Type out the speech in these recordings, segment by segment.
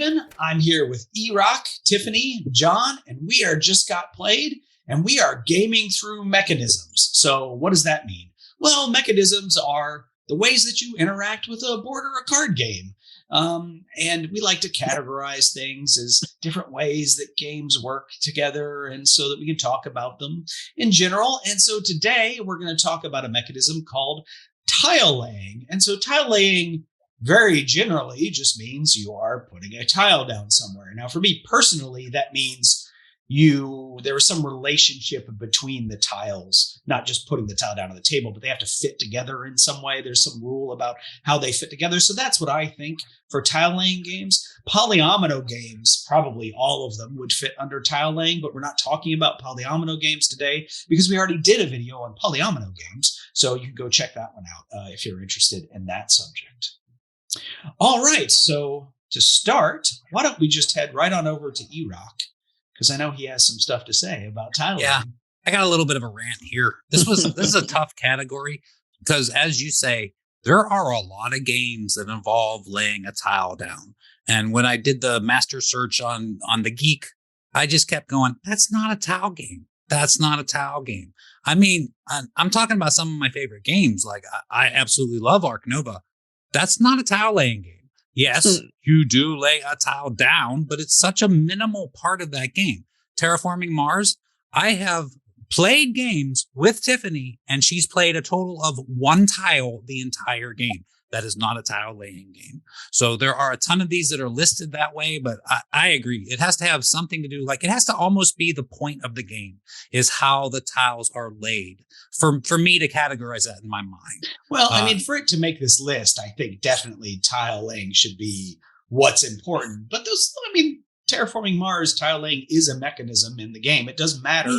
Stephen. I'm here with Erock, Tiffany, John, and we are Just Got Played, and we are gaming through mechanisms. So what does that mean? Well, mechanisms are the ways that you interact with a board or a card game. And we like to categorize things as different ways that games work together, and so that we can talk about them in general. And so today we're going to talk about a mechanism called tile laying. And so tile laying very generally just means you are putting a tile down somewhere. Now, for me personally, that means there is some relationship between the tiles, not just putting the tile down on the table, but they have to fit together in some way. There's some rule about how they fit together. So that's what I think for tile laying games. Polyomino games, probably all of them would fit under tile laying, but we're not talking about polyomino games today because we already did a video on polyomino games. So you can go check that one out if you're interested in that subject. All right. So to start, why don't we just head right on over to Erock? Because I know he has some stuff to say about tile laying. Yeah, I got a little bit of a rant here. This is a tough category because, as you say, there are a lot of games that involve laying a tile down. And when I did the master search on the Geek, I just kept going, that's not a tile game. That's not a tile game. I mean, I'm talking about some of my favorite games. Like I absolutely love Ark Nova. That's not a tile laying game. Yes, you do lay a tile down, but it's such a minimal part of that game. Terraforming Mars, I have played games with Tiffany, and she's played a total of one tile the entire game. That is not a tile laying game. So there are a ton of these that are listed that way, but I agree. It has to have something to do, like it has to almost be the point of the game is how the tiles are laid for me to categorize that in my mind. Well, I mean, for it to make this list, I think definitely tile laying should be what's important. But Terraforming Mars, tile laying is a mechanism in the game. It doesn't matter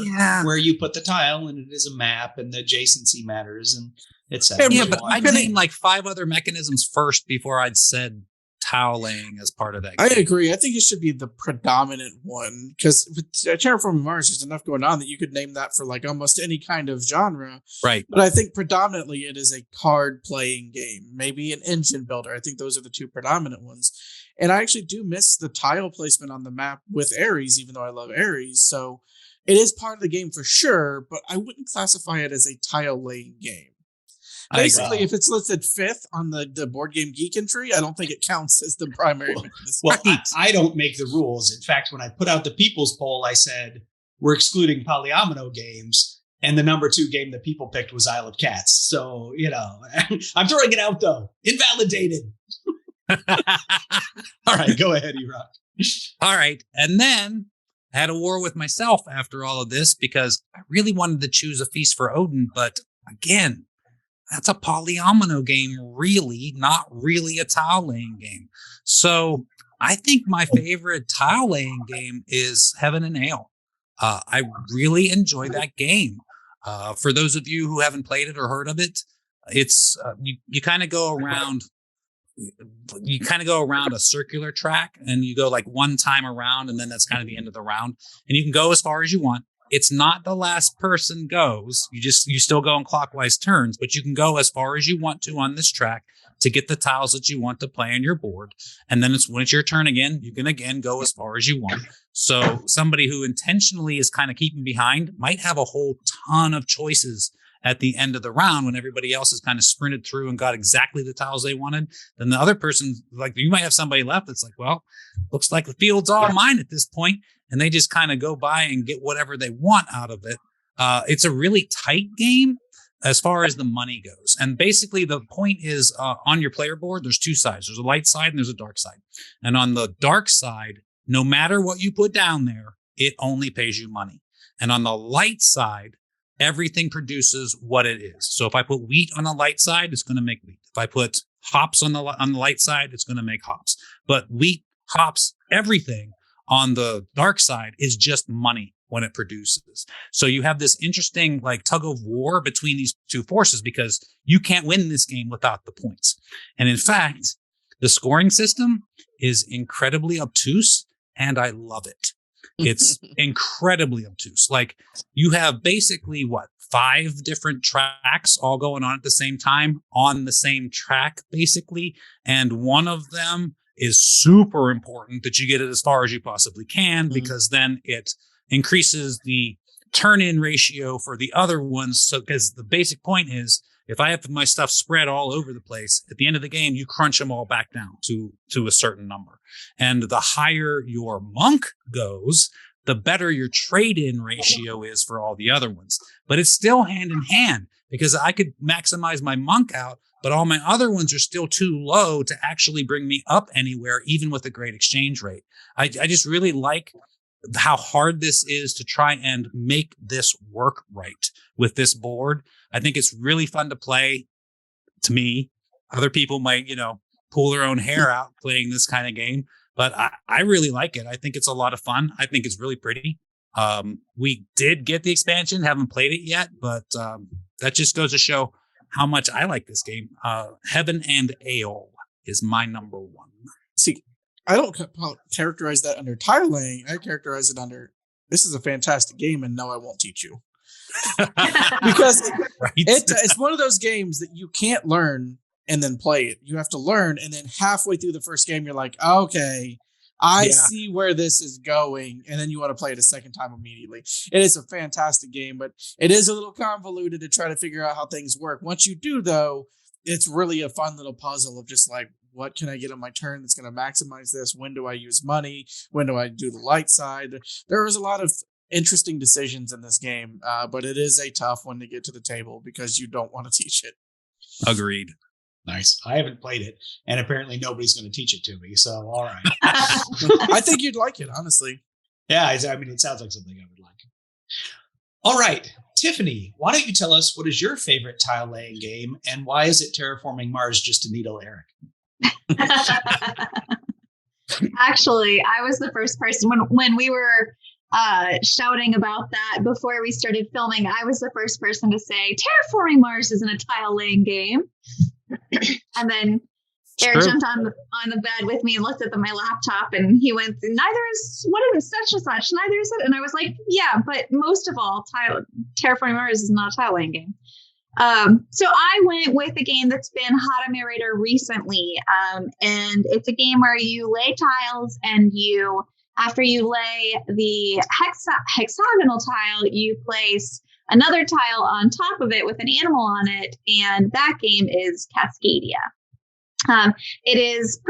where you put the tile, and it is a map, and the adjacency matters, and etc. Yeah, but I'd name like 5 other mechanisms first before I'd said tile laying as part of that game. I agree. I think it should be the predominant one because with Terraforming Mars, there's enough going on that you could name that for like almost any kind of genre. Right. But I think predominantly it is a card playing game, maybe an engine builder. I think those are the 2 predominant ones. And I actually do miss the tile placement on the map with Ares, even though I love Ares. So it is part of the game for sure, but I wouldn't classify it as a tile laying game. Basically, if it's listed 5th on the Board Game Geek entry, I don't think it counts as the primary mechanism. Well, I don't make the rules. In fact, when I put out the people's poll, I said, we're excluding polyomino games. And the number 2 game that people picked was Isle of Cats. So, I'm throwing it out, though. Invalidated. All right, go ahead, Erock. All right. And then I had a war with myself after all of this because I really wanted to choose a Feast for Odin. But again, that's a polyomino game, really, not really a tile laying game. So I think my favorite tile laying game is Heaven and Ale. I really enjoy that game. For those of you who haven't played it or heard of it, it's you kind of go around. You kind of go around a circular track and you go like one time around and then that's kind of the end of the round. And you can go as far as you want. It's not the last person goes. You still go in clockwise turns, but you can go as far as you want to on this track to get the tiles that you want to play on your board. And then when it's your turn again, you can again go as far as you want. So somebody who intentionally is kind of keeping behind might have a whole ton of choices at the end of the round when everybody else has kind of sprinted through and got exactly the tiles they wanted. Then the other person, like you might have somebody left that's like, well, looks like the field's all mine at this point. And they just kind of go by and get whatever they want out of it. It's a really tight game as far as the money goes. And basically the point is on your player board, there's 2 sides. There's a light side and there's a dark side. And on the dark side, no matter what you put down there, it only pays you money. And on the light side, everything produces what it is. So if I put wheat on the light side, it's going to make wheat. If I put hops on the light side, it's going to make hops. But wheat, hops, everything on the dark side is just money when it produces. So you have this interesting like tug of war between these 2 forces because you can't win this game without the points. And in fact, the scoring system is incredibly obtuse and I love it. It's incredibly obtuse. Like you have basically 5 different tracks all going on at the same time on the same track, basically. And one of them is super important that you get it as far as you possibly can, because then it increases the turn-in ratio for the other ones. So, because the basic point is, if I have my stuff spread all over the place, at the end of the game, you crunch them all back down to a certain number. And the higher your monk goes, the better your trade-in ratio is for all the other ones. But it's still hand in hand, because I could maximize my monk out, but all my other ones are still too low to actually bring me up anywhere, even with a great exchange rate. I just really like how hard this is to try and make this work right with this board. I think it's really fun to play. To me, other people might, pull their own hair out playing this kind of game, but I really like it. I think it's a lot of fun. I think it's really pretty. We did get the expansion, haven't played it yet, but that just goes to show how much I like this game. Heaven and Ale is my number one. See, I don't characterize that under tile laying. I characterize it under, this is a fantastic game, and no, I won't teach you. Because it's one of those games that you can't learn and then play it. You have to learn, and then halfway through the first game, you're like, okay, I see where this is going, and then you want to play it a second time immediately. It is a fantastic game, but it is a little convoluted to try to figure out how things work. Once you do, though, it's really a fun little puzzle of just like, what can I get on my turn that's going to maximize this? When do I use money? When do I do the light side? There is a lot of interesting decisions in this game, but it is a tough one to get to the table because you don't want to teach it. Agreed. Nice. I haven't played it, and apparently nobody's going to teach it to me. So, all right. I think you'd like it, honestly. Yeah, I mean, it sounds like something I would like. All right, Tiffany, why don't you tell us what is your favorite tile laying game, and why is it Terraforming Mars just to needle Eric? Actually, I was the first person when we were shouting about that before we started filming. I was the first person to say Terraforming Mars isn't a tile laying game. And then Eric jumped on the bed with me and looked at my laptop, and he went, neither is such and such, neither is it. And I was like, yeah, but most of all, Terraforming Mars is not a tile laying game. So I went with a game that's been hot on my radar recently. And it's a game where you lay tiles, and after you lay the hexagonal tile, you place another tile on top of it with an animal on it. And that game is Cascadia. It is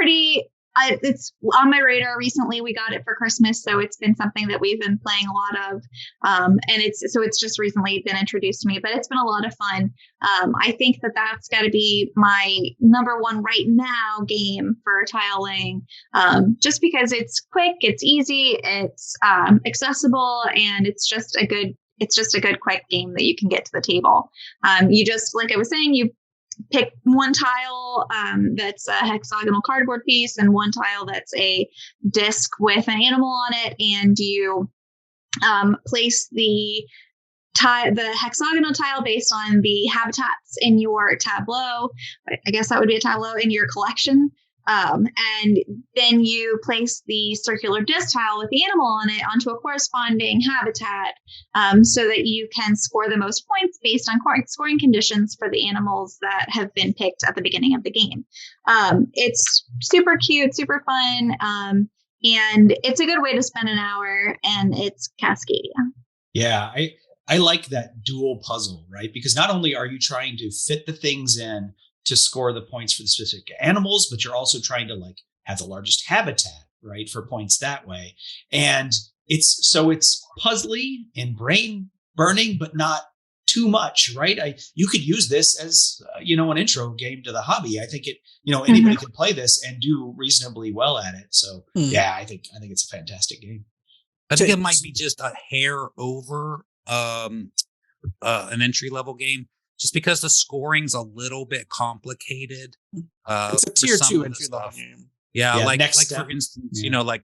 it's on my radar recently. We got it for Christmas, so it's been something that we've been playing a lot of. And it's just recently been introduced to me, but it's been a lot of fun. I think that's got to be my number one right now game for tile laying, just because it's quick, it's easy, it's accessible, and it's just a good quick game that you can get to the table. You just, like I was saying, you pick one tile that's a hexagonal cardboard piece, and one tile that's a disc with an animal on it, and you place the hexagonal tile based on the habitats in your tableau. I guess that would be a tableau in your collection. And then you place the circular disc tile with the animal on it onto a corresponding habitat, so that you can score the most points based on scoring conditions for the animals that have been picked at the beginning of the game. It's super cute, super fun, and it's a good way to spend an hour, and it's Cascadia. Yeah, I like that dual puzzle, right? Because not only are you trying to fit the things in to score the points for the specific animals, but you're also trying to have the largest habitat, right, for points that way. And it's puzzly and brain burning, but not too much, right? You could use this as an intro game to the hobby. I think anybody can play this and do reasonably well at it. So yeah, I think it's a fantastic game. I think it might be just a hair over an entry level game, just because the scoring's a little bit complicated. It's a tier 2 entry level game. Yeah, like for instance, like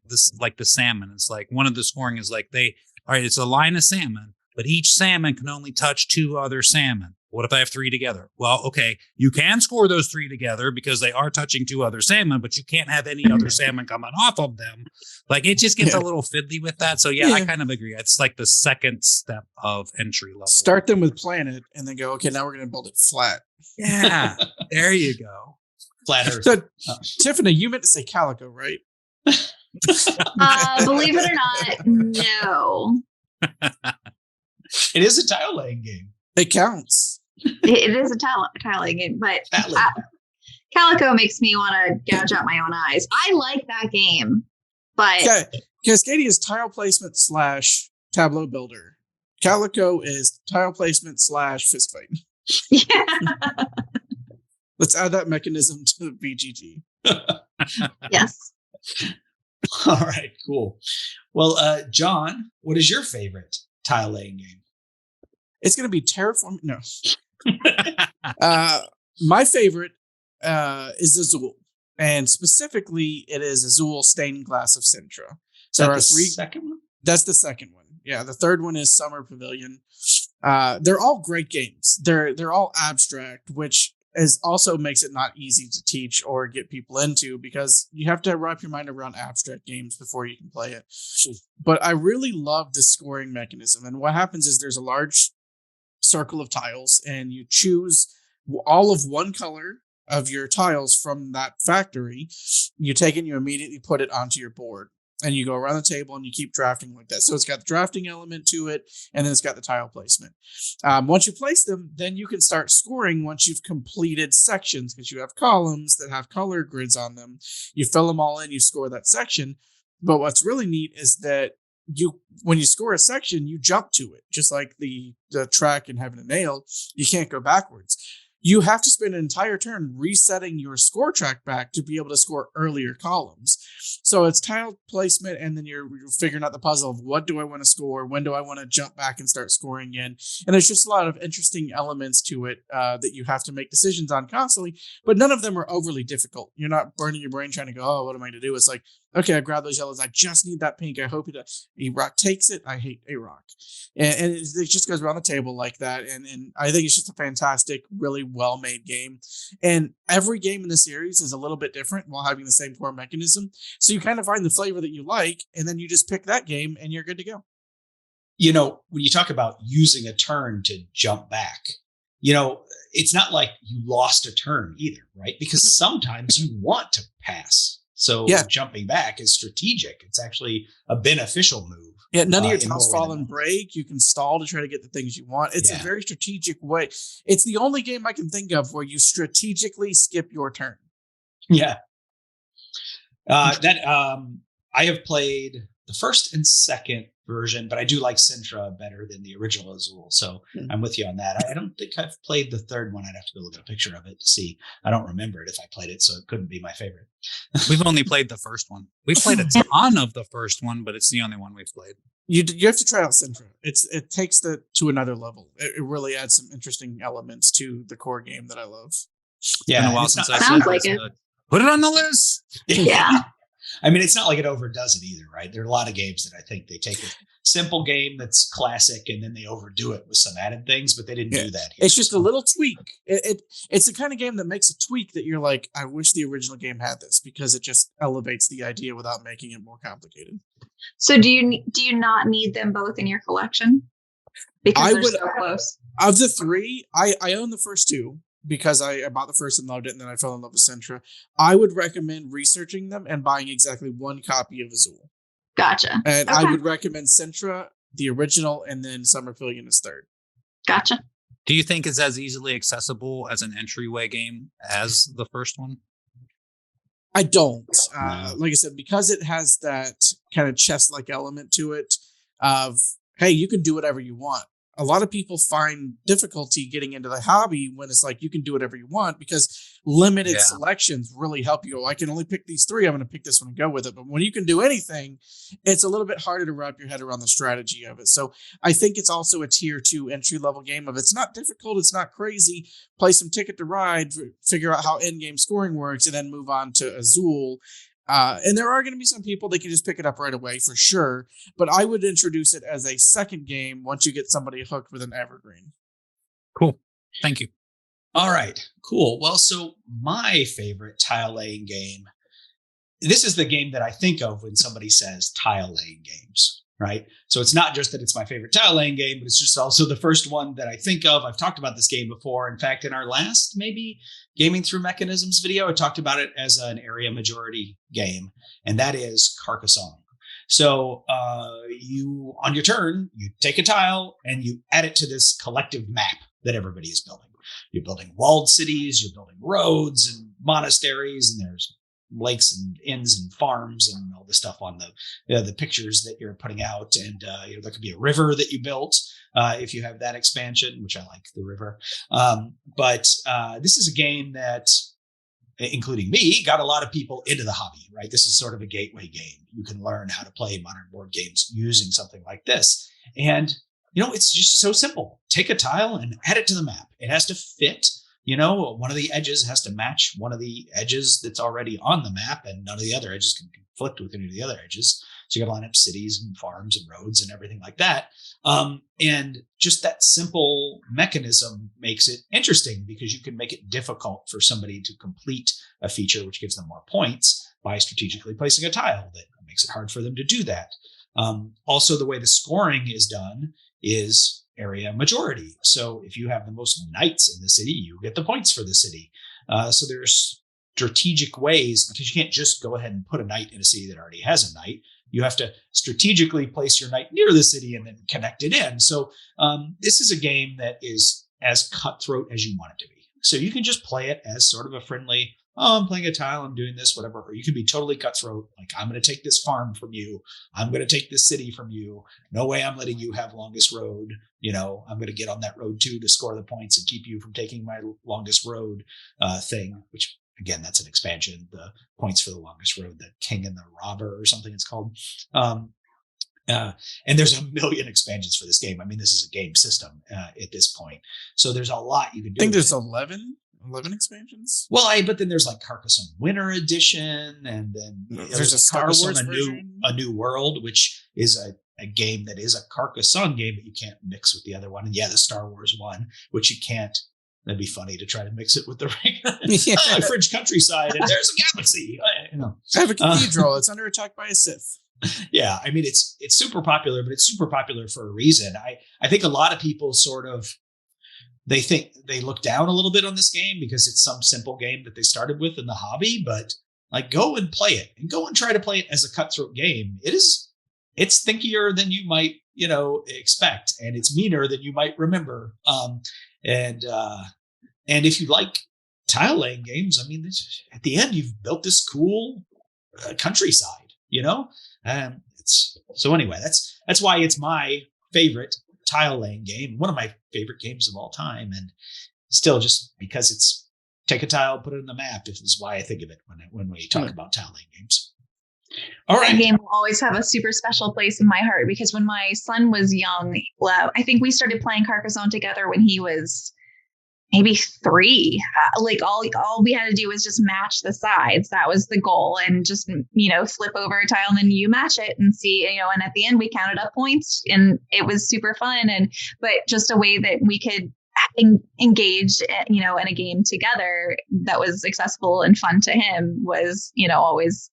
the salmon. It's like one of the scoring is like it's a line of salmon, but each salmon can only touch 2 other salmon. What if I have 3 together? Well, okay, you can score those 3 together because they are touching 2 other salmon, but you can't have any other salmon coming off of them. Like, it just gets a little fiddly with that. So yeah, I kind of agree. It's like the second step of entry level. Start them with planet and then go, okay, now we're going to build it flat. Yeah, there you go. Flat Earth. So, Tiffany, you meant to say Calico, right? Believe it or not, no. It is a tile laying game. It counts. It is a tile game, but Calico makes me want to gouge out my own eyes. I like that game, but Cascadia is tile placement / tableau builder. Calico is tile placement / fist fight. yeah. Let's add that mechanism to the BGG. Yes. All right, cool. Well, John, what is your favorite tile laying game? It's going to be Terraform. No. My favorite is Azul. And specifically, it is Azul Stained Glass of Sintra. So there are three. Second one? That's the second one. Yeah, the third one is Summer Pavilion. They're all great games. They're all abstract, which also makes it not easy to teach or get people into because you have to wrap your mind around abstract games before you can play it. But I really love the scoring mechanism. And what happens is there's a large circle of tiles and you choose all of one color of your tiles from that factory. You take it and you immediately put it onto your board. And you go around the table and you keep drafting like that. So it's got the drafting element to it, and then it's got the tile placement. Once you place them, then you can start scoring once you've completed sections because you have columns that have color grids on them. You fill them all in, you score that section. But what's really neat is that when you score a section, you jump to it, just like the track in Heaven and Nail. You can't go backwards. You have to spend an entire turn resetting your score track back to be able to score earlier columns. So it's tile placement, and then you're figuring out the puzzle of what do I want to score? When do I want to jump back and start scoring again? And there's just a lot of interesting elements to it that you have to make decisions on constantly, but none of them are overly difficult. You're not burning your brain trying to go, oh, what am I going to do? It's like, okay, I grab those yellows. I just need that pink. I hope he does. Erock takes it. I hate Erock. And it just goes around the table like that. And I think it's just a fantastic, really well-made game. And every game in the series is a little bit different while having the same core mechanism. So you kind of find the flavor that you like, and then you just pick that game and you're good to go. You know, when you talk about using a turn to jump back, you know, it's not like you lost a turn either, right? Because sometimes you want to pass. So jumping back is strategic. It's actually a beneficial move. Yeah, none of your tiles fall and break. You can stall to try to get the things you want. It's a very strategic way. It's the only game I can think of where you strategically skip your turn. Yeah. I have played the first and second version, but I do like Sintra better than the original Azul. So I'm with you on that. I don't think I've played the third one. I'd have to go look at a picture of it to see. I don't remember it if I played it, so it couldn't be my favorite. We've only played the first one. We've played a ton of the first one, but it's the only one we've played. You have to try out Sintra. It takes the to another level. It really adds some interesting elements to the core game that I love. Yeah, it's been a while since I sounds said like this, it. Put it on the list. Yeah. I mean, it's not like it overdoes it either, right? There are a lot of games that I think they take a simple game that's classic and then they overdo it with some added things, but they didn't do that here. It's just a little tweak. It's the kind of game that makes a tweak that you're like, I wish the original game had this, because it just elevates the idea without making it more complicated. So do you not need them both in your collection? Because they're so close. Of the three, I own the first two, because I bought the first and loved it, and then I fell in love with Sintra. I would recommend researching them and buying exactly one copy of Azul. Gotcha. And I would recommend Sintra, the original, and then Summer Pavilion is third. Gotcha. Do you think it's as easily accessible as an entryway game as the first one? I don't. Like I said, because it has that kind of chess-like element to it of, hey, you can do whatever you want. A lot of people find difficulty getting into the hobby when it's like you can do whatever you want, because limited selections really help you. I can only pick these three. I'm going to pick this one and go with it. But when you can do anything, it's a little bit harder to wrap your head around the strategy of it. So I think it's also a tier 2 entry level game of it's not difficult. It's not crazy. Play some Ticket to Ride, figure out how end game scoring works, and then move on to Azul. And there are going to be some people that can just pick it up right away for sure. But I would introduce it as a second game once you get somebody hooked with an evergreen. Cool. Thank you. All right, cool. Well, so my favorite tile laying game, this is the game that I think of when somebody says tile laying games, right? So it's not just that it's my favorite tile laying game, but it's just also the first one that I think of. I've talked about this game before. In fact, in our last maybe Gaming Through Mechanisms video, I talked about it as an area majority game, and that is Carcassonne. So you, on your turn, you take a tile and you add it to this collective map that everybody is building. You're building walled cities, you're building roads and monasteries, and there's lakes and inns and farms and all the stuff on the pictures that you're putting out. And there could be a river that you built if you have that expansion, which I like the river. But this is a game that, including me, got a lot of people into the hobby, right? This is sort of a gateway game. You can learn how to play modern board games using something like this. And, it's just so simple. Take a tile and add it to the map. It has to fit. One of the edges has to match one of the edges that's already on the map, and none of the other edges can conflict with any of the other edges. So you got to line up cities and farms and roads and everything like that. And just that simple mechanism makes it interesting because you can make it difficult for somebody to complete a feature, which gives them more points by strategically placing a tile that makes it hard for them to do that. Also, the way the scoring is done is area majority. So if you have the most knights in the city, you get the points for the city. So there's strategic ways, because you can't just go ahead and put a knight in a city that already has a knight. You have to strategically place your knight near the city and then connect it in. So this is a game that is as cutthroat as you want it to be. So you can just play it as sort of a friendly, I'm playing a tile, I'm doing this, whatever. Or you can be totally cutthroat, like, I'm going to take this farm from you. I'm going to take this city from you. No way I'm letting you have longest road. I'm going to get on that road too to score the points and keep you from taking my longest road thing, which, again, that's an expansion. The points for the longest road, the king and the robber or something it's called. And there's a million expansions for this game. I mean, this is a game system at this point. So there's a lot you can do. I think there's 11 expansions. Well, but then there's like Carcassonne Winter Edition, and then there's a Star Wars version. A New World, which is a game that is a Carcassonne game, but you can't mix with the other one. And the Star Wars one, which you can't. That'd be funny to try to mix it with the regular French countryside, and there's a galaxy. I have a cathedral. It's under attack by a Sith. Yeah, I mean, it's super popular, but it's super popular for a reason. I think a lot of people sort of, they think they look down a little bit on this game because it's some simple game that they started with in the hobby, but like, go and play it and go and try to play it as a cutthroat game. It's thinkier than you might, expect, and it's meaner than you might remember. And if you like tile laying games, I mean, at the end, you've built this cool countryside, so anyway, that's why it's my favorite tile laying game, one of my favorite games of all time, and still, just because it's take a tile, put it in the map, is why I think of it when we talk about tile laying games. All right. That game will always have a super special place in my heart because when my son was young, I think we started playing Carcassonne together when he was maybe 3. All we had to do was just match the sides. That was the goal, and just flip over a tile and then you match it and see. And at the end we counted up points, and it was super fun. But just a way that we could engage, in a game together that was accessible and fun to him was,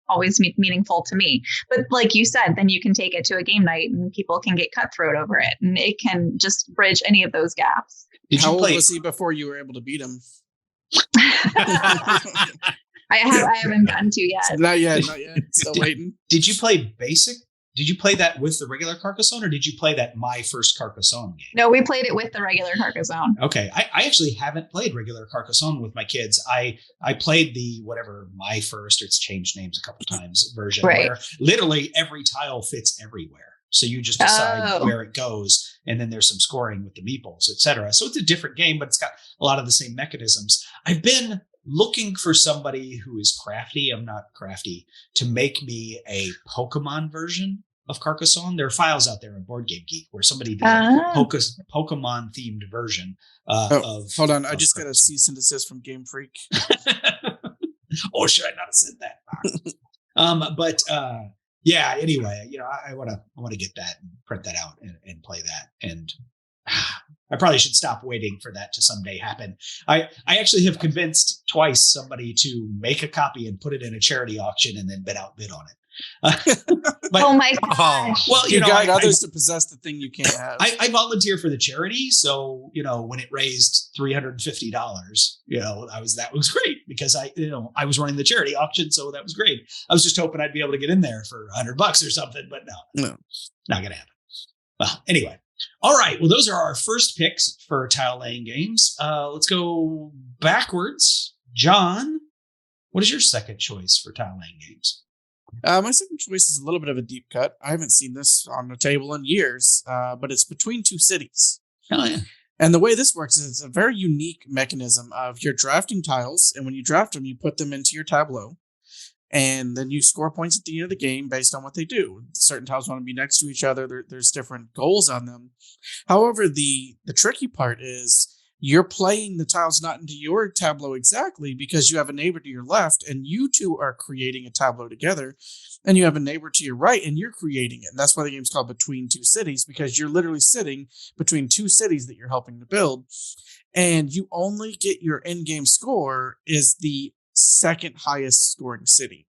always meaningful to me. But like you said, then you can take it to a game night and people can get cutthroat over it, and it can just bridge any of those gaps. How old was he before you were able to beat him? I haven't gotten to yet. Not yet. Still waiting. Did you play basic? Did you play that with the regular Carcassonne, or did you play that My First Carcassonne game? No, we played it with the regular Carcassonne. Okay. I actually haven't played regular Carcassonne with my kids. I played the whatever My First, or it's changed names a couple times, version, right, where literally every tile fits everywhere. So you just decide where it goes, and then there's some scoring with the meeples, etc. So it's a different game, but it's got a lot of the same mechanisms. I've been looking for somebody who is crafty. I'm not crafty, to make me a Pokemon version of Carcassonne. There are files out there on Board Game Geek where somebody did a Pokemon themed version of. Hold on, I just got a cease and desist from Game Freak. Or should I not have said that? Yeah. Anyway, I want to get that and print that out and play that. And I probably should stop waiting for that to someday happen. I actually have convinced twice somebody to make a copy and put it in a charity auction and then bid on it. But, oh my gosh. well, You guide others to possess the thing you can't have. I volunteer for the charity, so when it raised $350, that was great because I was running the charity auction, so that was great. I was just hoping I'd be able to get in there for $100 or something, but no, not gonna happen. Well, anyway, all right. Well, those are our first picks for tile laying games. Let's go backwards. John, what is your second choice for tile laying games? My second choice is a little bit of a deep cut. I haven't seen this on the table in years, but it's Between Two Cities. Oh, yeah. And the way this works is it's a very unique mechanism of you're drafting tiles, and when you draft them, you put them into your tableau, and then you score points at the end of the game based on what they do. Certain tiles want to be next to each other. There's different goals on them. However, the tricky part is you're playing the tiles not into your tableau exactly because you have a neighbor to your left and you two are creating a tableau together, and you have a neighbor to your right and you're creating it. And that's why the game's called Between Two Cities, because you're literally sitting between two cities that you're helping to build, and you only get your in-game score is the second highest scoring city.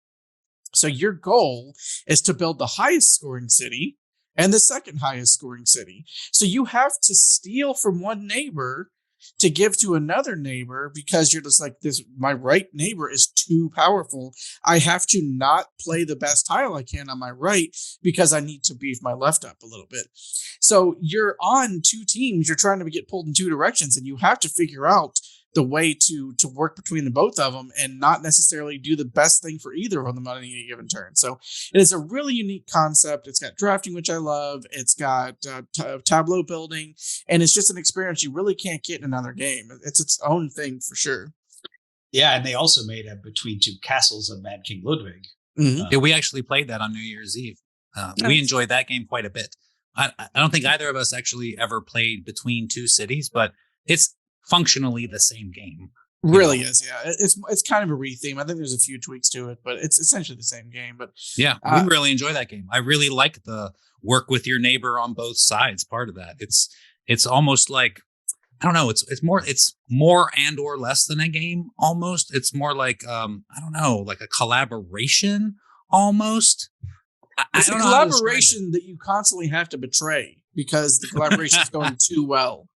So your goal is to build the highest scoring city and the second highest scoring city. So you have to steal from one neighbor to give to another neighbor because you're just like, this, my right neighbor is too powerful. I have to not play the best tile I can on my right because I need to beef my left up a little bit. So you're on two teams. You're trying to get pulled in two directions, and you have to figure out the way to work between the both of them and not necessarily do the best thing for either of them on any given turn. So it is a really unique concept. It's got drafting, which I love. It's got tableau building, and it's just an experience you really can't get in another game. It's its own thing for sure. Yeah, and they also made a Between Two Castles of Mad King Ludwig. Mm-hmm. Yeah, we actually played that on New Year's Eve. We enjoyed that game quite a bit. I don't think either of us actually ever played Between Two Cities, but it's functionally the same game. Really is, yeah. It's kind of a retheme. I think there's a few tweaks to it, but it's essentially the same game. But yeah, we really enjoy that game. I really like the work with your neighbor on both sides part of that. It's almost like, I don't know, it's more and or less than a game almost. It's more like I don't know, like a collaboration almost. It's a collaboration that you constantly have to betray because the collaboration is going too well.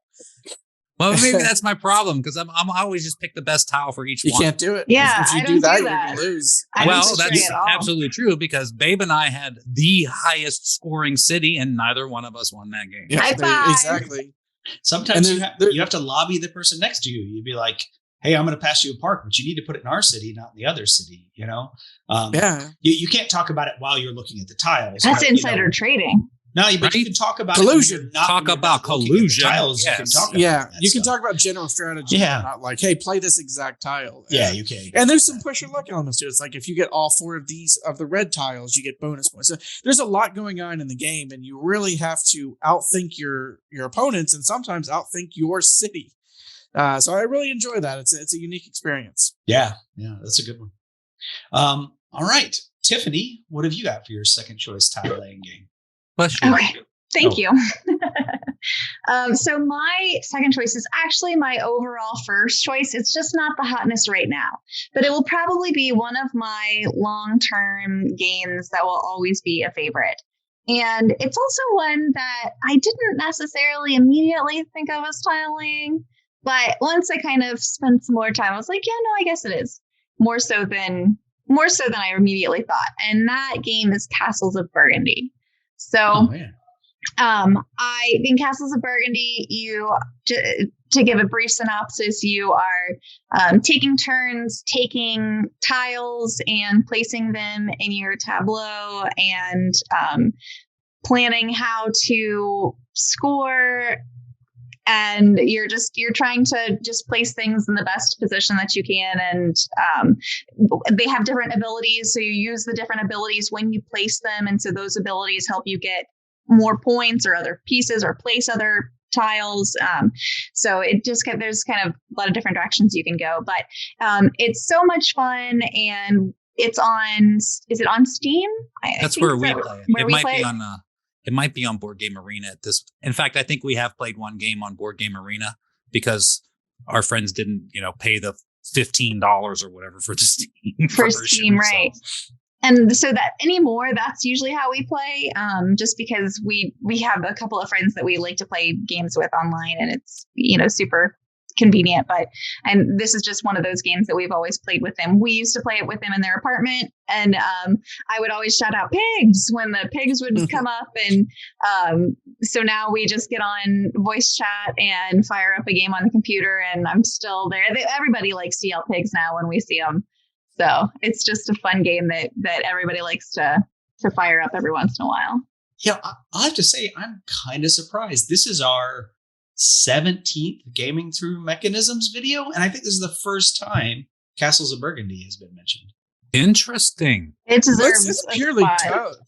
Well, maybe that's my problem because I'm always just pick the best tile for each one. You can't do it. Yeah, if you do that, you're going to lose. Well, that's absolutely true because Babe and I had the highest scoring city, and neither one of us won that game. Yeah, exactly. Sometimes you have to lobby the person next to you. You'd be like, hey, I'm going to pass you a park, but you need to put it in our city, not in the other city. Yeah. You can't talk about it while you're looking at the tiles. That's insider trading. No, but you can talk about collusion. Talk about collusion. Tiles, yes. you can talk about you can talk about general strategy. Yeah. Not like, hey, play this exact tile. Yeah, you can. And there's some push your luck elements to it. It's like if you get all four of these of the red tiles, you get bonus points. So there's a lot going on in the game, and you really have to outthink your opponents and sometimes outthink your city. So I really enjoy that. It's a unique experience. Yeah, that's a good one. All right, Tiffany, what have you got for your second choice tile laying game? Okay, thank you. So my second choice is actually my overall first choice. It's just not the hotness right now, but it will probably be one of my long-term games that will always be a favorite. And it's also one that I didn't necessarily immediately think of as tiling, but once I kind of spent some more time, I was like, yeah, no, I guess it is more so than I immediately thought. And that game is Castles of Burgundy. So, in Castles of Burgundy, to give a brief synopsis, you are taking turns, taking tiles and placing them in your tableau and planning how to score. And you're trying to just place things in the best position that you can. And they have different abilities. So you use the different abilities when you place them. And so those abilities help you get more points or other pieces or place other tiles. So there's kind of a lot of different directions you can go. But it's so much fun. And is it on Steam? That's where we play it. It might be on Board Game Arena at this. In fact, I think we have played one game on Board Game Arena because our friends didn't, pay the $15 or whatever for the Steam for version, Steam, right? And so that anymore, that's usually how we play. Just because we have a couple of friends that we like to play games with online, and it's, super convenient. And this is just one of those games that we've always played with them. We used to play it with them in their apartment, and I would always shout out pigs when the pigs would come up. And so now we just get on voice chat and fire up a game on the computer, and I'm still there. Everybody likes to yell pigs now when we see them. So it's just a fun game that everybody likes to fire up every once in a while. Yeah, I'll have to say, I'm kind of surprised. This is our 17th Gaming Through Mechanisms video, and I think this is the first time Castles of Burgundy has been mentioned. Interesting. It deserves It's purely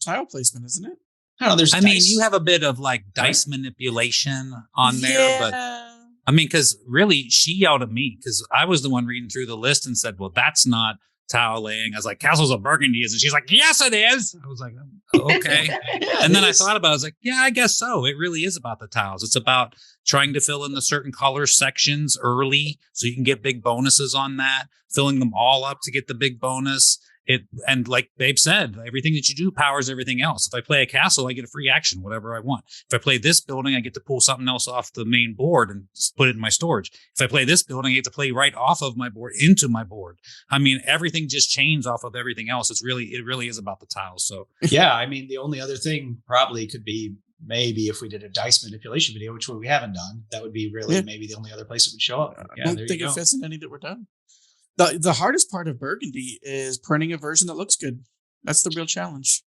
tile placement, isn't it? I don't know, there's I mean, dice. you have a bit of like dice manipulation on there, but I mean, because really, she yelled at me because I was the one reading through the list and said, well, that's not tile laying. I was like, Castles of Burgundy is. And she's like, yes, it is. I was like, oh, okay. Yeah, And then I is. thought about it. I was like, yeah, I guess so. It really is about the tiles. It's about trying to fill in the certain color sections early so you can get big bonuses on that, filling them all up to get the big bonus. And like Babe said, everything that you do powers everything else. If I play a castle, I get a free action, whatever I want. If I play this building, I get to pull something else off the main board and put it in my storage. If I play this building, I get to play right off of my board into my board. I mean, everything just chains off of everything else. It really is about the tiles. So Yeah, I mean, the only other thing probably could be maybe if we did a dice manipulation video, which we haven't done, that would be really maybe the only other place it would show up. Yeah, I don't there think you it go. fits in any that we're done. The hardest part of Burgundy is printing a version that looks good. That's the real challenge.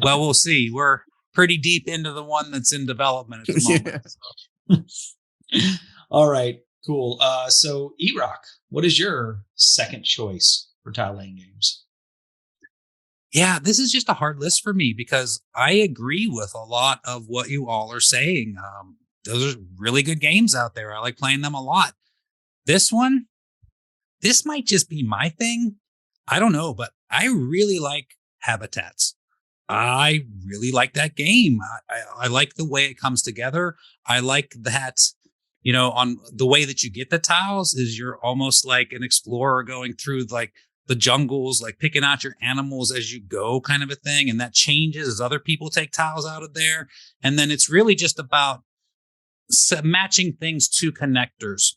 well, we'll see. We're pretty deep into the one that's in development at the moment. Yeah. All right, cool. So Erock, what is your second choice for tile laying games? Yeah, this is just a hard list for me because I agree with a lot of what you all are saying. Those are really good games out there. I like playing them a lot. This might just be my thing. I don't know, but I really like Habitats. I really like that game. I like the way it comes together. I like that, on the way that you get the tiles is you're almost like an explorer going through like the jungles, like picking out your animals as you go kind of a thing. And that changes as other people take tiles out of there. And then it's really just about matching things to connectors.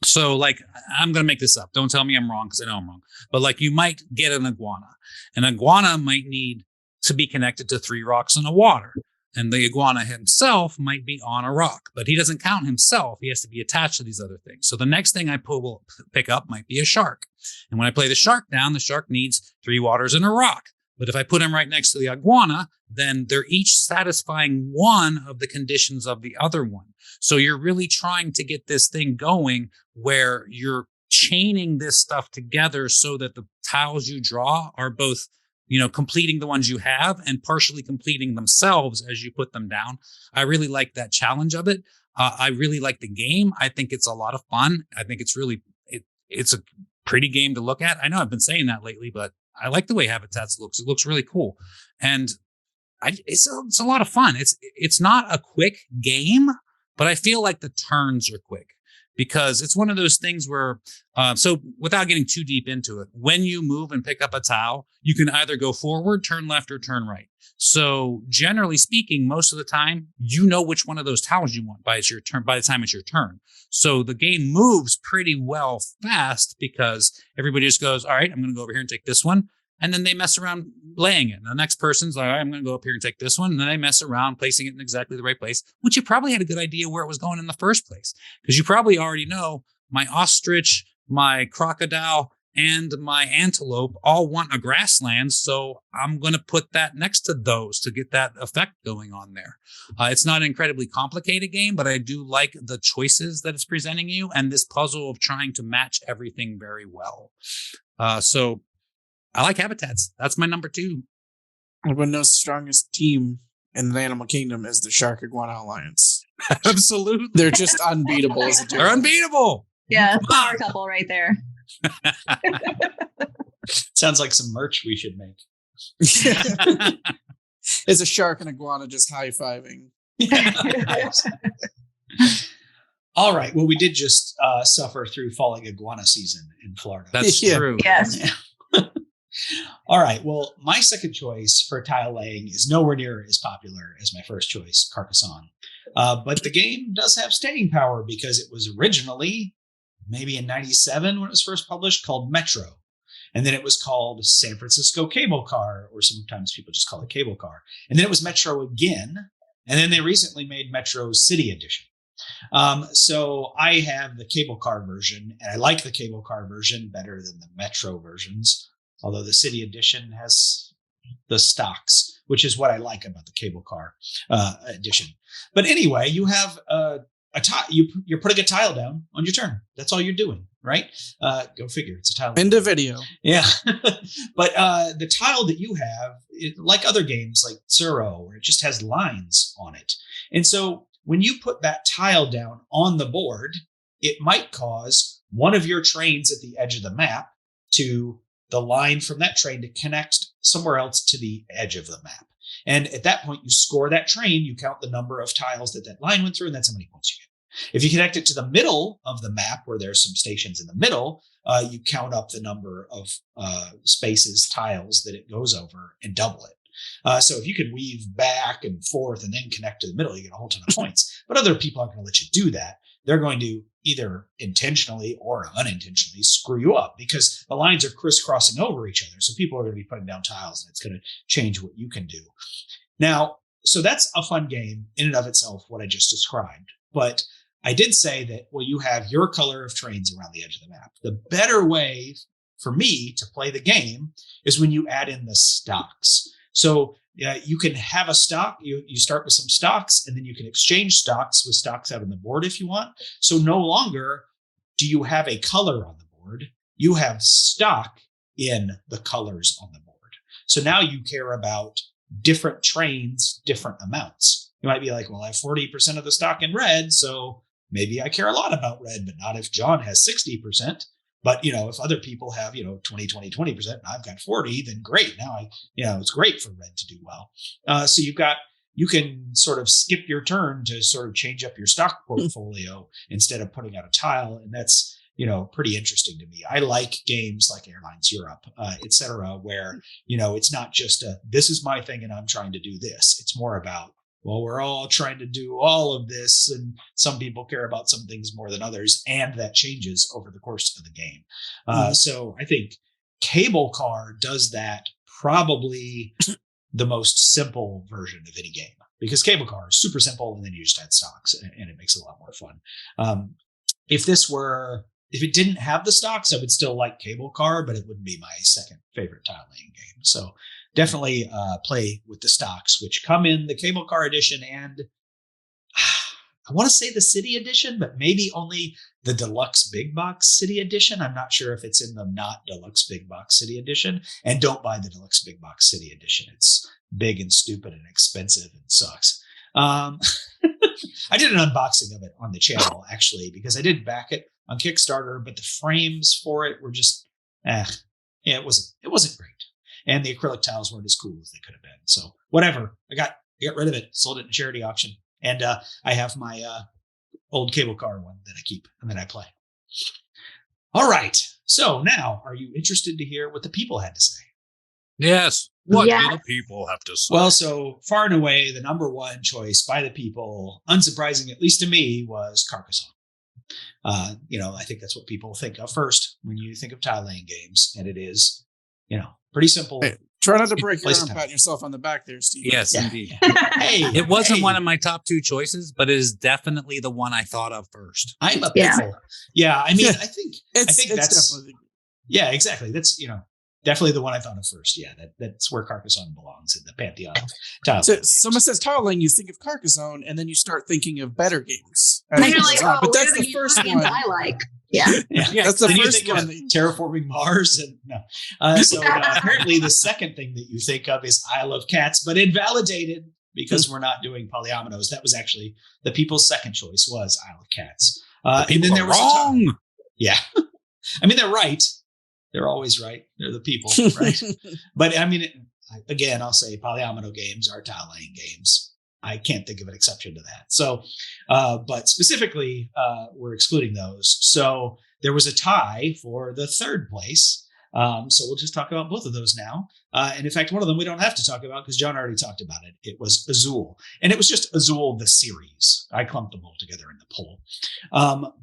So like, I'm going to make this up. Don't tell me I'm wrong because I know I'm wrong. But like you might get an iguana. An iguana might need to be connected to 3 rocks in a water. And the iguana himself might be on a rock, but he doesn't count himself. He has to be attached to these other things. So the next thing I will pick up might be a shark. And when I play the shark down, the shark needs 3 waters and a rock. But if I put him right next to the iguana, then they're each satisfying one of the conditions of the other one. So you're really trying to get this thing going where you're chaining this stuff together so that the tiles you draw are both, completing the ones you have and partially completing themselves as you put them down. I really like that challenge of it. I really like the game. I think it's a lot of fun. I think it's really, it's a pretty game to look at. I know I've been saying that lately, but I like the way Habitats looks. It looks really cool. And it's a lot of fun. It's not a quick game, but I feel like the turns are quick because it's one of those things where, so without getting too deep into it, when you move and pick up a tile, you can either go forward, turn left, or turn right. So generally speaking, most of the time, you know which one of those tiles you want by the time it's your turn. So the game moves pretty well fast because everybody just goes, all right, I'm going to go over here and take this one. And then they mess around laying it. And the next person's like, all right, I'm going to go up here and take this one. And then they mess around placing it in exactly the right place, which you probably had a good idea where it was going in the first place. Because you probably already know my ostrich, my crocodile, and my antelope all want a grassland. So I'm going to put that next to those to get that effect going on there. It's not an incredibly complicated game, but I do like the choices that it's presenting you and this puzzle of trying to match everything very well. So I like Habitats. That's my number 2. Everyone knows the strongest team in the animal kingdom is the Shark Iguana Alliance. Absolutely. They're just unbeatable as a duo. They're unbeatable. Yeah, power couple right there. Sounds like some merch we should make. It's a shark and iguana just high-fiving. All right. Well, we did just suffer through falling iguana season in Florida. That's Yeah. true. Yes. All right. Well, my second choice for tile laying is nowhere near as popular as my first choice, Carcassonne. But the game does have staying power because it was originally, maybe in 97 when it was first published, called Metro. And then it was called San Francisco Cable Car, or sometimes people just call it Cable Car. And then it was Metro again. And then they recently made Metro City Edition. So I have the cable car version, and I like the cable car version better than the Metro versions. Although the City Edition has the stocks, which is what I like about the cable car edition. But anyway, you have a tile. You're putting a tile down on your turn. That's all you're doing, right? Go figure. It's a tile. End of video. Yeah. But the tile that you have, like other games like Tsuro, where it just has lines on it. And so when you put that tile down on the board, it might cause one of your trains at the edge of the map to the line from that train to connect somewhere else to the edge of the map. And at that point, you score that train, you count the number of tiles that line went through, and that's how many points you get. If you connect it to the middle of the map, where there's some stations in the middle, you count up the number of spaces, tiles that it goes over, and double it. So if you can weave back and forth and then connect to the middle, you get a whole ton of points. But other people aren't going to let you do that. They're going to either intentionally or unintentionally screw you up because the lines are crisscrossing over each other. So people are going to be putting down tiles and it's going to change what you can do. Now, so that's a fun game in and of itself, what I just described. But I did say that, well, you have your color of trains around the edge of the map. The better way for me to play the game is when you add in the stocks. So you can have a stock, you start with some stocks, and then you can exchange stocks with stocks out on the board if you want. So no longer do you have a color on the board, you have stock in the colors on the board. So now you care about different trains, different amounts. You might be like, well, I have 40% of the stock in red, so maybe I care a lot about red, but not if John has 60%. But, if other people have, 20, 20%, and I've got 40, then great. Now it's great for red to do well. So you can sort of skip your turn to sort of change up your stock portfolio instead of putting out a tile. And that's, pretty interesting to me. I like games like Airlines Europe, et cetera, where, it's not just this is my thing and I'm trying to do this. It's more about, well, we're all trying to do all of this, and some people care about some things more than others, and that changes over the course of the game. So I think Cable Car does that probably the most simple version of any game, because Cable Car is super simple, and then you just add stocks, and it makes it a lot more fun. If it didn't have the stocks, I would still like Cable Car, but it wouldn't be my second favorite tile laying game. So definitely play with the stocks, which come in the Cable Car edition and I want to say the City edition, but maybe only the Deluxe Big Box City edition. I'm not sure if it's in the not Deluxe Big Box City edition. And don't buy the Deluxe Big Box City edition. It's big and stupid and expensive and sucks. I did an unboxing of it on the channel, actually, because I did back it on Kickstarter, but the frames for it were just, it wasn't great. And the acrylic tiles weren't as cool as they could have been. So whatever, I got rid of it, sold it in a charity auction. And I have my old Cable Car one that I keep and that I play. All right. So now, are you interested to hear what the people had to say? Yes. What do the people have to say? Well, so far and away, the number one choice by the people, unsurprising, at least to me, was Carcassonne. I think that's what people think of first when you think of tile laying games. And it is, pretty simple. Hey, try not to break your arm patting yourself on the back there, Steve. Yes, indeed. It wasn't one of my top two choices, but it is definitely the one I thought of first. I'm a pitfall. Yeah, I mean, I think that's definitely. Yeah, exactly. That's definitely the one I thought of first. Yeah, that's where Carcassonne belongs in the pantheon of tile. So someone says tile laying, you think of Carcassonne, and then you start thinking of better games. And you're like, but that's the first one I like. Yeah, that's the first one. Terraforming Mars, and apparently the second thing that you think of is Isle of Cats, but invalidated because we're not doing polyominoes. That was actually the people's second choice was Isle of Cats. And then there was wrong. Yeah, I mean they're right. They're always right. They're the people, right? But I mean, again, I'll say polyomino games are tile laying games. I can't think of an exception to that. So, but specifically, we're excluding those. So there was a tie for the third place So we'll just talk about both of those now. And in fact, one of them we don't have to talk about because John already talked about it. It was Azul. And it was just Azul, the series. I clumped them all together in the poll.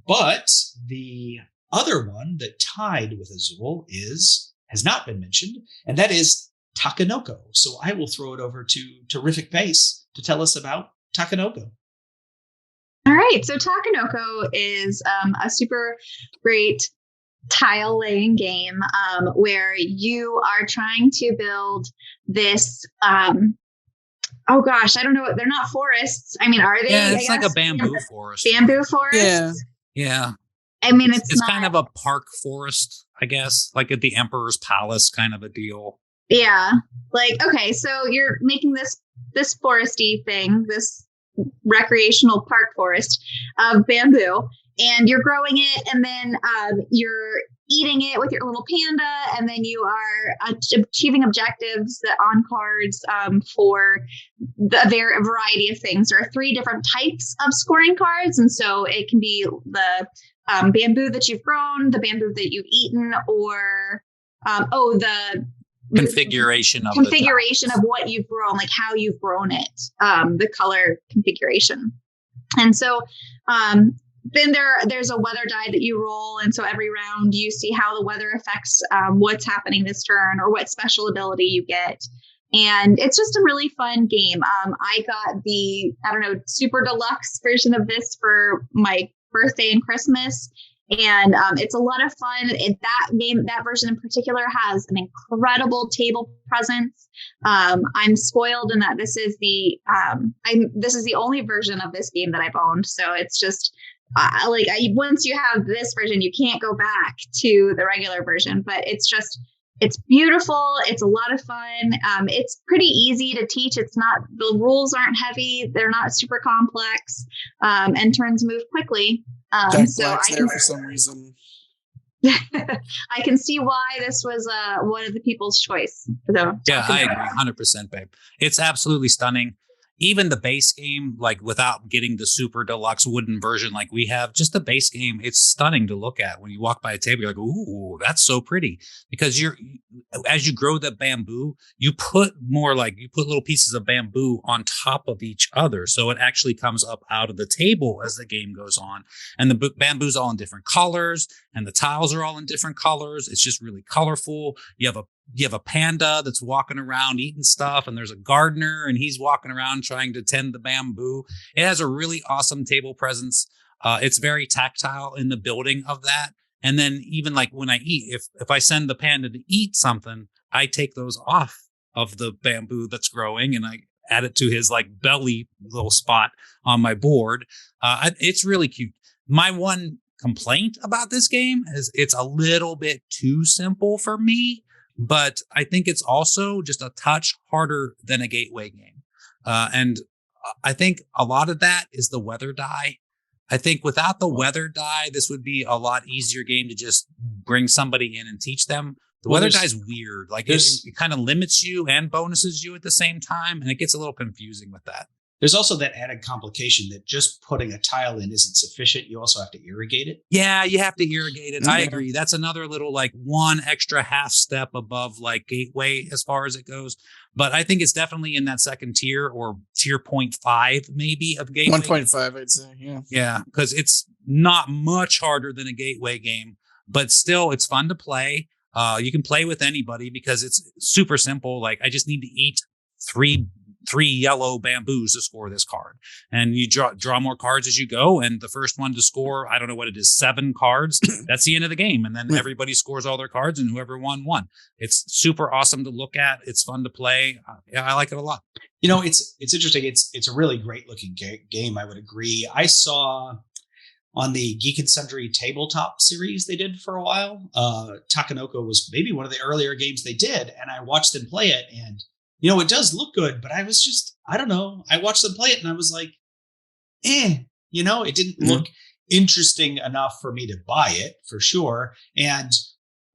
But the other one that tied with Azul has not been mentioned, and that is Takenoko. So I will throw it over to Teriffic Pace to tell us about Takenoko. All right. So Takenoko is a super great tile laying game where you are trying to build this. Oh gosh, I don't know. They're not forests. I mean, are they? Yeah, it's like a bamboo forest. Bamboo forest. Yeah. I mean, it's not, kind of a park forest, I guess, like at the Emperor's Palace kind of a deal. Yeah. Like, okay, so you're making this foresty thing, this recreational park forest of bamboo, and you're growing it, and then you're eating it with your little panda, and then you are achieving objectives on cards for the variety of things. There are 3 different types of scoring cards, and so it can be the bamboo that you've grown, the bamboo that you've eaten, or the configuration of what you've grown, like how you've grown it, the color configuration. And so then there's a weather die that you roll, and so every round you see how the weather affects what's happening this turn or what special ability you get. And it's just a really fun game. I got the super deluxe version of this for my birthday and Christmas, and it's a lot of fun. That version in particular has an incredible table presence. I'm spoiled in that this is the only version of this game that I've owned, so it's just once you have this version, you can't go back to the regular version. But it's beautiful. It's a lot of fun. It's pretty easy to teach. The rules aren't heavy. They're not super complex, and turns move quickly. For some reason. I can see why this was one of the people's choice. So, yeah, I agree 100%, babe. It's absolutely stunning. Even the base game, like without getting the super deluxe wooden version like we have, just the base game, it's stunning to look at. When you walk by a table, you're like, ooh, that's so pretty. Because as you grow the bamboo, you put little pieces of bamboo on top of each other. So it actually comes up out of the table as the game goes on. And the bamboo's all in different colors, and the tiles are all in different colors. It's just really colorful. You have a panda that's walking around eating stuff, and there's a gardener, and he's walking around trying to tend the bamboo. It has a really awesome table presence. It's very tactile in the building of that. And then even like when I eat, if I send the panda to eat something, I take those off of the bamboo that's growing, and I add it to his like belly little spot on my board. It's really cute. My one complaint about this game is it's a little bit too simple for me. But I think it's also just a touch harder than a gateway game. And I think a lot of that is the weather die. I think without the weather die, this would be a lot easier game to just bring somebody in and teach them. The weather die is weird. Like it kind of limits you and bonuses you at the same time. And it gets a little confusing with that. There's also that added complication that just putting a tile in isn't sufficient. You also have to irrigate it. Yeah, you have to irrigate it. I agree. That's another little like one extra half step above like gateway as far as it goes. But I think it's definitely in that second tier or tier 0.5 maybe of gateway. 1.5, I'd say. Yeah. Yeah, because it's not much harder than a gateway game, but still it's fun to play. You can play with anybody because it's super simple. Like I just need to eat three yellow bamboos to score this card, and you draw more cards as you go, and the first one to score, I don't know what it is, 7 cards, that's the end of the game, and then everybody scores all their cards, and whoever won. It's super awesome to look at. It's fun to play. I like it a lot. It's interesting. It's a really great looking game. I would agree. I saw on the Geek and Sundry tabletop series they did for a while, Takenoko was maybe one of the earlier games they did, and I watched them play it, and it does look good, but I was just, I don't know. I watched them play it and I was like, it didn't look interesting enough for me to buy it for sure. And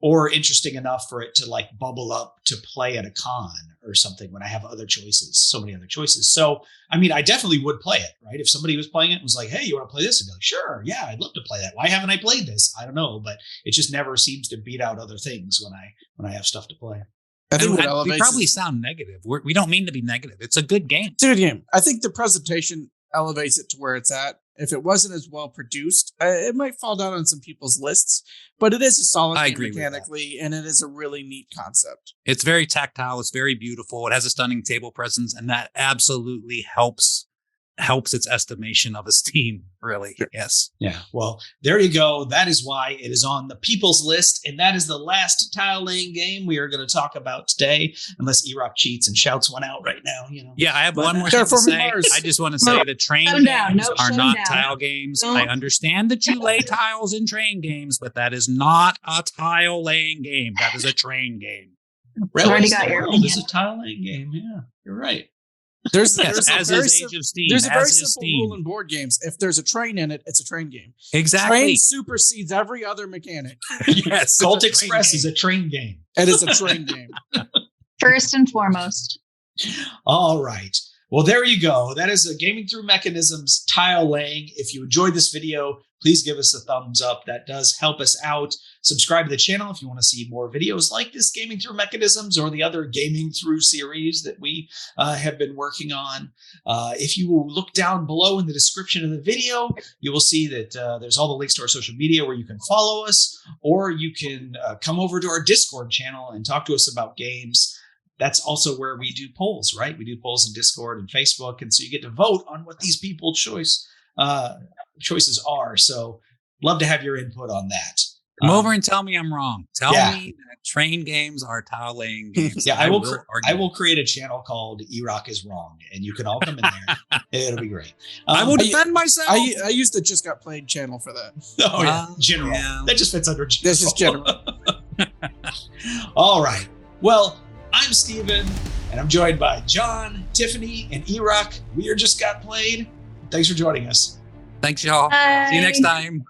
or interesting enough for it to like bubble up to play at a con or something when I have other choices, so many other choices. So, I mean, I definitely would play it, right? If somebody was playing it and was like, hey, you want to play this? I'd be like, sure, yeah, I'd love to play that. Why haven't I played this? I don't know, but it just never seems to beat out other things when I have stuff to play. I think what we elevates probably sound negative. We don't mean to be negative. It's a good game. it's a good game. I think the presentation elevates it to where it's at. If it wasn't as well produced, it might fall down on some people's lists, but it is a solid game mechanically, and it is a really neat concept. It's very tactile. It's very beautiful. It has a stunning table presence, and that absolutely helps its estimation of esteem, really. Sure. Yes. Yeah. Well, there you go. That is why it is on the people's list. And that is the last tile laying game we are going to talk about today, unless Erock cheats and shouts one out right now. Yeah, I have one more thing to say. I just want to say that train games are not tile games. I understand that you lay tiles in train games, but that is not a tile laying game. That is a train game. Already got your opinion. It's a tile laying game. Yeah, you're right. There's A very simple rule in board games. If there's a train in it, it's a train game. Exactly. Train supersedes every other mechanic. Yes. Colt Express is a train game. It is a train game. First and foremost. All right. Well, there you go. That is a Gaming Through Mechanisms tile laying. If you enjoyed this video, please give us a thumbs up. That does help us out. Subscribe to the channel if you want to see more videos like this Gaming Through Mechanisms or the other Gaming Through series that we have been working on. If you will look down below in the description of the video, you will see that there's all the links to our social media where you can follow us, or you can come over to our Discord channel and talk to us about games. That's also where we do polls, right? We do polls in Discord and Facebook. And so you get to vote on what these people's choices are. So love to have your input on that. Come over and tell me I'm wrong. Tell me that train games are tile laying games. Yeah, I will create a channel called Erock is Wrong, and you can all come in there. It'll be great. I will defend myself. I used the Just Got Played channel for that. Oh, yeah. General. Yeah. That just fits under general. This is general. All right. Well, I'm Steven, and I'm joined by John, Tiffany, and Erock. We are Just Got Played. Thanks for joining us. Thanks, y'all. Bye. See you next time.